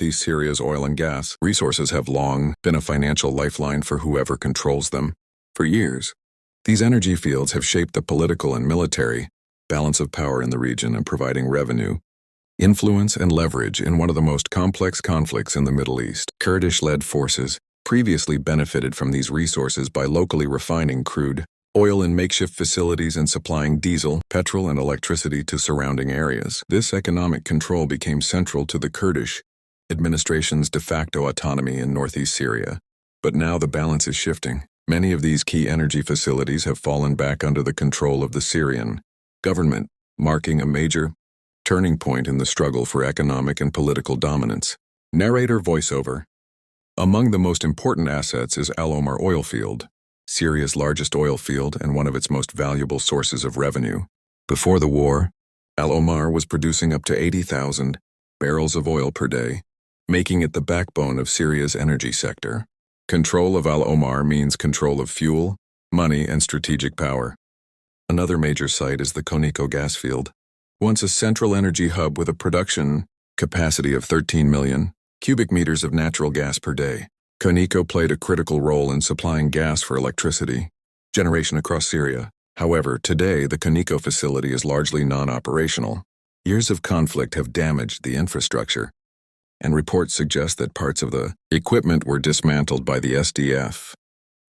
northeast Syria's oil and gas resources have long been a financial lifeline for whoever controls them. For years, these energy fields have shaped the political and military balance of power in the region and providing revenue, influence, and leverage in one of the most complex conflicts in the Middle East. Kurdish-led forces previously benefited from these resources by locally refining crude oil in makeshift facilities and supplying diesel, petrol, and electricity to surrounding areas. This economic control became central to the Kurdish administration's de facto autonomy in northeast Syria. But now the balance is shifting. Many of these key energy facilities have fallen back under the control of the Syrian government, marking a major turning point in the struggle for economic and political dominance. Narrator voiceover. Among the most important assets is Al-Omar oil field, Syria's largest oil field and one of its most valuable sources of revenue. Before the war, Al-Omar was producing up to 80,000 barrels of oil per day, making it the backbone of Syria's energy sector. Control of Al-Omar means control of fuel, money, and strategic power. Another major site is the Konico gas field, once a central energy hub with a production capacity of 13 million cubic meters of natural gas per day. Konico played a critical role in supplying gas for electricity generation across Syria. However, today the Konico facility is largely non-operational. Years of conflict have damaged the infrastructure, and reports suggest that parts of the equipment were dismantled by the SDF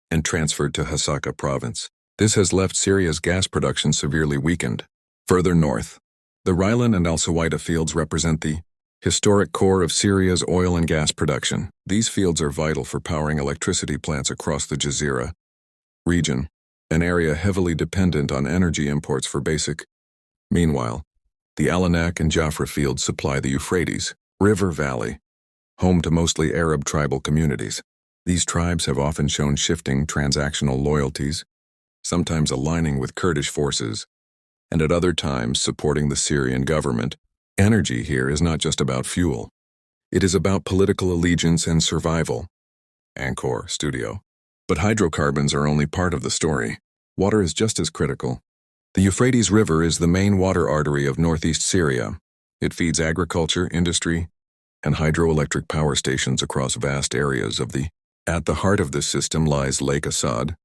and transferred to Hasaka province. This has left Syria's gas production severely weakened. Further north, the Relied and Al-Suwaida fields represent the historic core of Syria's oil and gas production. These fields are vital for powering electricity plants across the Jazeera region, an area heavily dependent on energy imports for basic. Meanwhile, the Al-Anak and Jafra fields supply the Euphrates River Valley, home to mostly Arab tribal communities. These tribes have often shown shifting transactional loyalties, sometimes aligning with Kurdish forces, and at other times supporting the Syrian government. Energy here is not just about fuel. It is about political allegiance and survival. Anchor Studio. But hydrocarbons are only part of the story. Water is just as critical. The Euphrates River is the main water artery of northeast Syria. It feeds agriculture, industry, and hydroelectric power stations across vast areas of the. At the heart of this system lies Lake Assad,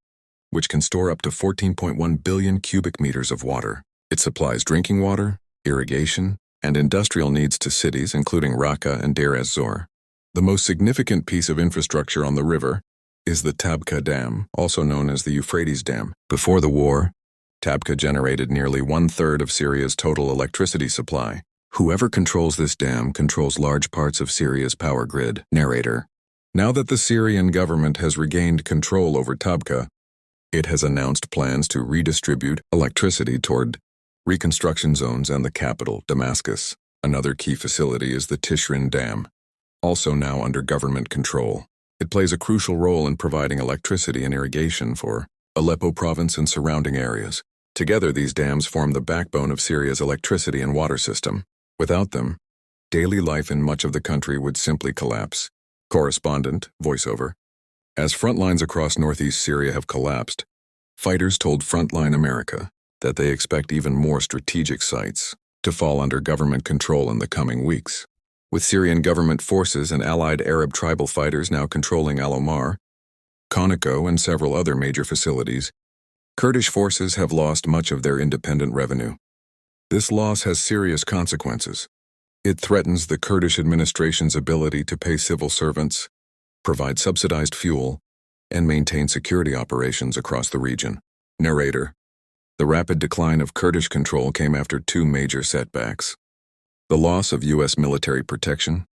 which can store up to 14.1 billion cubic meters of water. It supplies drinking water, irrigation, and industrial needs to cities including Raqqa and Deir ez-Zor. The most significant piece of infrastructure on the river is the Tabqa Dam, also known as the Euphrates Dam. Before the war, Tabqa generated nearly 1/3 of Syria's total electricity supply. Whoever controls this dam controls large parts of Syria's power grid. Narrator. Now that the Syrian government has regained control over Tabqa, it has announced plans to redistribute electricity toward reconstruction zones and the capital, Damascus. Another key facility is the Tishrin Dam, also now under government control. It plays a crucial role in providing electricity and irrigation for Aleppo province and surrounding areas. Together, these dams form the backbone of Syria's electricity and water system. Without them, daily life in much of the country would simply collapse. Correspondent, voiceover. As front lines across northeast Syria have collapsed, fighters told Frontline America that they expect even more strategic sites to fall under government control in the coming weeks. With Syrian government forces and allied Arab tribal fighters now controlling Al-Omar, Konico, and several other major facilities, Kurdish forces have lost much of their independent revenue. This loss has serious consequences. It threatens the Kurdish administration's ability to pay civil servants, provide subsidized fuel, and maintain security operations across the region. Narrator. The rapid decline of Kurdish control came after two major setbacks: the loss of U.S. military protection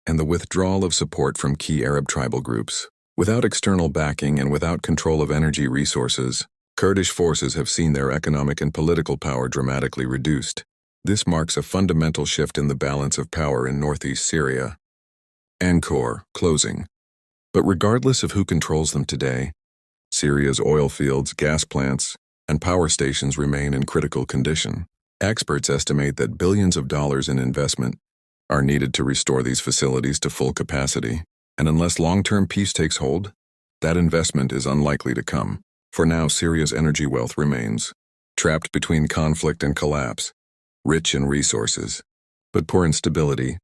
and the withdrawal of support from key Arab tribal groups. Without external backing and without control of energy resources, Kurdish forces have seen their economic and political power dramatically reduced. This marks a fundamental shift in the balance of power in northeast Syria. Encore, closing. But regardless of who controls them today, Syria's oil fields, gas plants, and power stations remain in critical condition. Experts estimate that billions of dollars in investment are needed to restore these facilities to full capacity, and unless long-term peace takes hold, that investment is unlikely to come. For now, Syria's energy wealth remains trapped between conflict and collapse, rich in resources, but poor in stability,